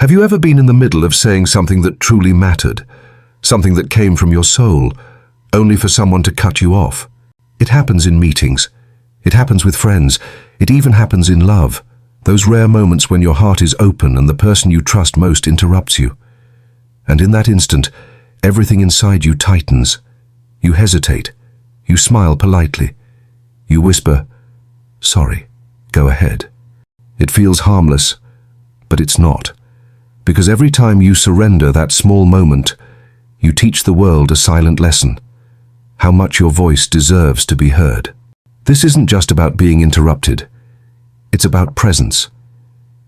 Have you ever been in the middle of saying something that truly mattered, something that came from your soul, only for someone to cut you off? It happens in meetings. It happens with friends. It even happens in love. Those rare moments when your heart is open and the person you trust most interrupts you. And in that instant, everything inside you tightens. You hesitate. You smile politely. You whisper, "Sorry, go ahead." It feels harmless, but it's not. Because every time you surrender that small moment, you teach the world a silent lesson. How much your voice deserves to be heard. This isn't just about being interrupted. It's about presence.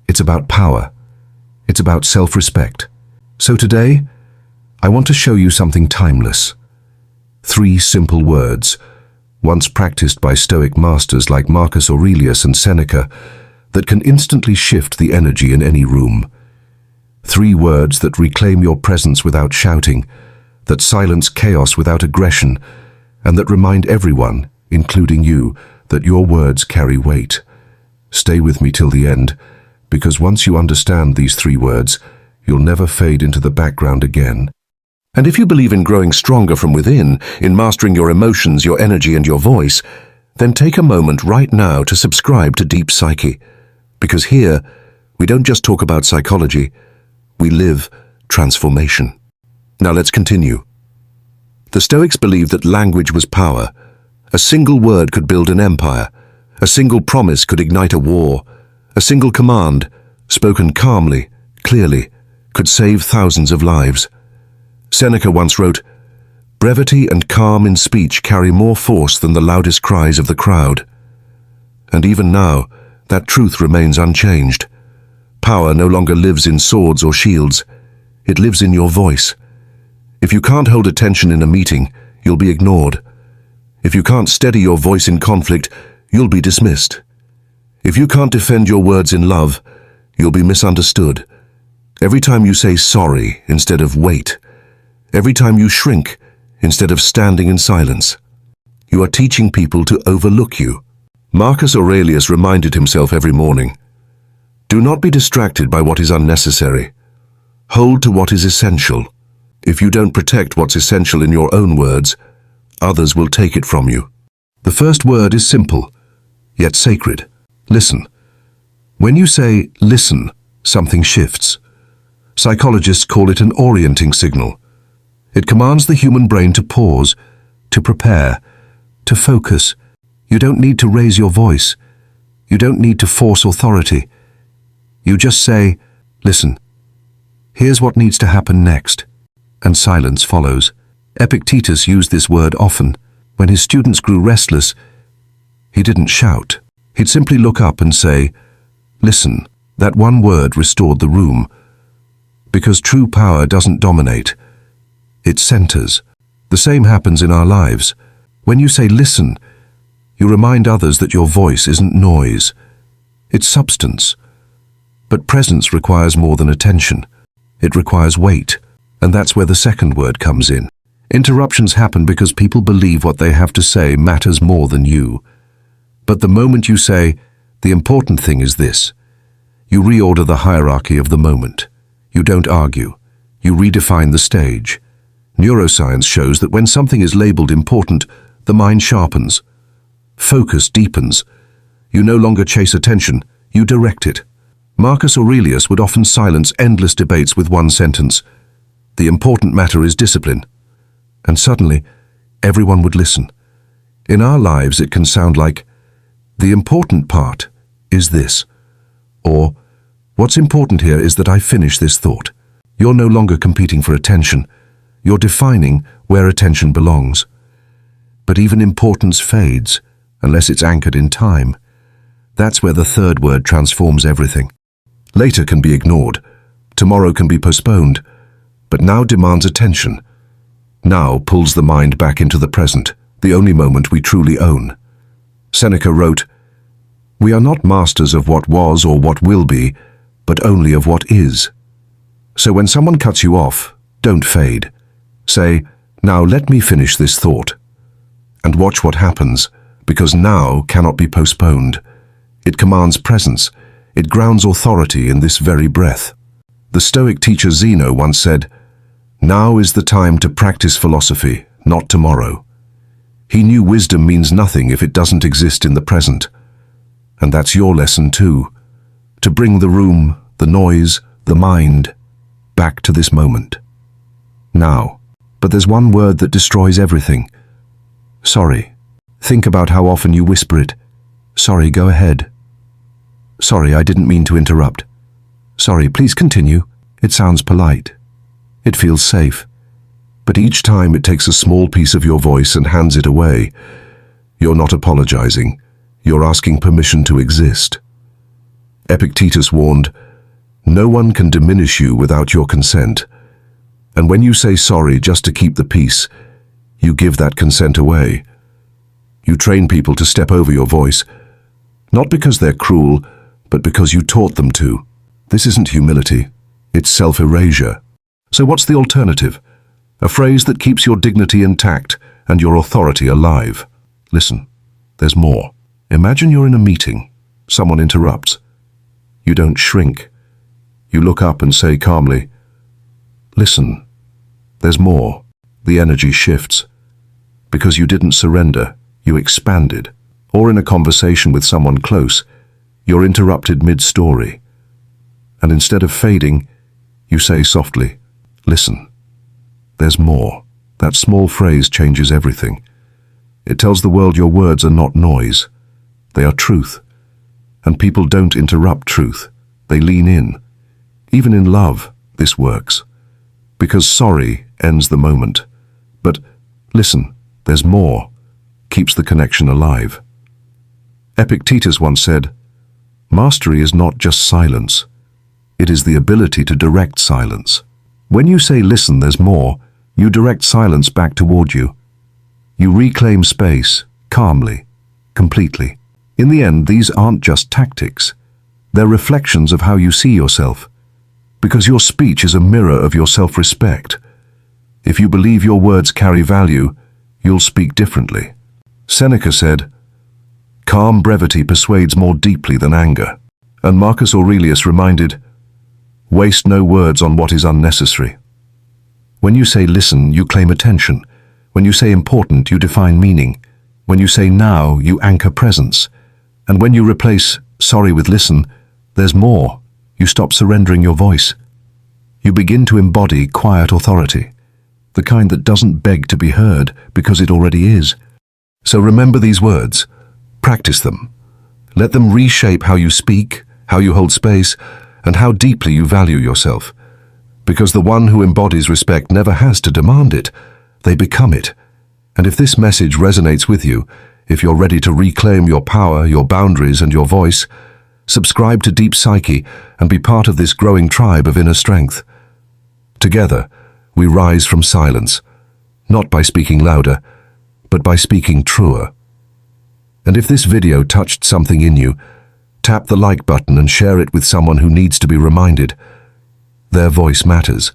It's about power. It's about self-respect. So today, I want to show you something timeless. 3 simple words, once practiced by Stoic masters like Marcus Aurelius and Seneca, that can instantly shift the energy in any room. 3 words that reclaim your presence without shouting, that silence chaos without aggression, and that remind everyone, including you, that your words carry weight. Stay with me till the end, because once you understand these 3 words, you'll never fade into the background again. And if you believe in growing stronger from within, in mastering your emotions, your energy, and your voice, then take a moment right now to subscribe to Deep Psyche. Because here, we don't just talk about psychology, we live transformation. Now let's continue. The Stoics believed that language was power. A single word could build an empire. A single promise could ignite a war. A single command, spoken calmly, clearly, could save thousands of lives. Seneca once wrote, "Brevity and calm in speech carry more force than the loudest cries of the crowd." And even now, that truth remains unchanged. Power no longer lives in swords or shields. It lives in your voice. If you can't hold attention in a meeting, you'll be ignored. If you can't steady your voice in conflict, you'll be dismissed. If you can't defend your words in love, you'll be misunderstood. Every time you say sorry instead of wait, every time you shrink instead of standing in silence, you are teaching people to overlook you. Marcus Aurelius reminded himself every morning, "Do not be distracted by what is unnecessary. Hold to what is essential. If you don't protect what's essential in your own words, others will take it from you." The first word is simple, yet sacred. Listen. When you say listen, something shifts. Psychologists call it an orienting signal. It commands the human brain to pause, to prepare, to focus. You don't need to raise your voice. You don't need to force authority. You just say, "Listen, here's what needs to happen next." And silence follows. Epictetus used this word often. When his students grew restless, he didn't shout. He'd simply look up and say, "Listen." That one word restored the room. Because true power doesn't dominate. It centers. The same happens in our lives. When you say listen, you remind others that your voice isn't noise. It's substance. But presence requires more than attention. It requires weight. And that's where the second word comes in. Interruptions happen because people believe what they have to say matters more than you. But the moment you say, "The important thing is this," you reorder the hierarchy of the moment. You don't argue. You redefine the stage. Neuroscience shows that when something is labeled important, the mind sharpens. Focus deepens. You no longer chase attention, you direct it. Marcus Aurelius would often silence endless debates with one sentence, "The important matter is discipline." And suddenly, everyone would listen. In our lives, it can sound like, "The important part is this," or "What's important here is that I finish this thought." You're no longer competing for attention. You're defining where attention belongs. But even importance fades, unless it's anchored in time. That's where the third word transforms everything. Later can be ignored. Tomorrow can be postponed. But now demands attention. Now pulls the mind back into the present, the only moment we truly own. Seneca wrote, "We are not masters of what was or what will be, but only of what is." So when someone cuts you off, don't fade. Say, "Now let me finish this thought." And watch what happens, because now cannot be postponed. It commands presence. It grounds authority in this very breath. The Stoic teacher Zeno once said, "Now is the time to practice philosophy, not tomorrow." He knew wisdom means nothing if it doesn't exist in the present. And that's your lesson too, to bring the room, the noise, the mind, back to this moment. Now, but there's one word that destroys everything. Sorry. Think about how often you whisper it. Sorry, go ahead. Sorry, I didn't mean to interrupt. Sorry, please continue. It sounds polite. It feels safe. But each time it takes a small piece of your voice and hands it away. You're not apologizing. You're asking permission to exist. Epictetus warned, "No one can diminish you without your consent." And when you say sorry just to keep the peace, you give that consent away. You train people to step over your voice, not because they're cruel, but because you taught them to. This isn't humility, it's self-erasure. So what's the alternative? A phrase that keeps your dignity intact and your authority alive. Listen, there's more. Imagine you're in a meeting. Someone interrupts. You don't shrink. You look up and say calmly, "Listen, there's more." The energy shifts. Because you didn't surrender, you expanded. Or in a conversation with someone close, you're interrupted mid-story. And instead of fading, you say softly, "Listen, there's more." That small phrase changes everything. It tells the world your words are not noise. They are truth. And people don't interrupt truth. They lean in. Even in love, this works. Because sorry ends the moment. But listen, there's more, keeps the connection alive. Epictetus once said, "Mastery is not just silence. It is the ability to direct silence." When you say, "Listen, there's more," you direct silence back toward you. You reclaim space, calmly, completely. In the end, these aren't just tactics. They're reflections of how you see yourself. Because your speech is a mirror of your self-respect. If you believe your words carry value, you'll speak differently. Seneca said, "Calm brevity persuades more deeply than anger." And Marcus Aurelius reminded, "Waste no words on what is unnecessary." When you say listen, you claim attention. When you say important, you define meaning. When you say now, you anchor presence. And when you replace sorry with listen, there's more. You stop surrendering your voice. You begin to embody quiet authority, the kind that doesn't beg to be heard because it already is. So remember these words. Practice them. Let them reshape how you speak, how you hold space, and how deeply you value yourself. Because the one who embodies respect never has to demand it. They become it. And if this message resonates with you, if you're ready to reclaim your power, your boundaries, and your voice, subscribe to Deep Psyche and be part of this growing tribe of inner strength. Together, we rise from silence, not by speaking louder, but by speaking truer. And if this video touched something in you, tap the like button and share it with someone who needs to be reminded. Their voice matters.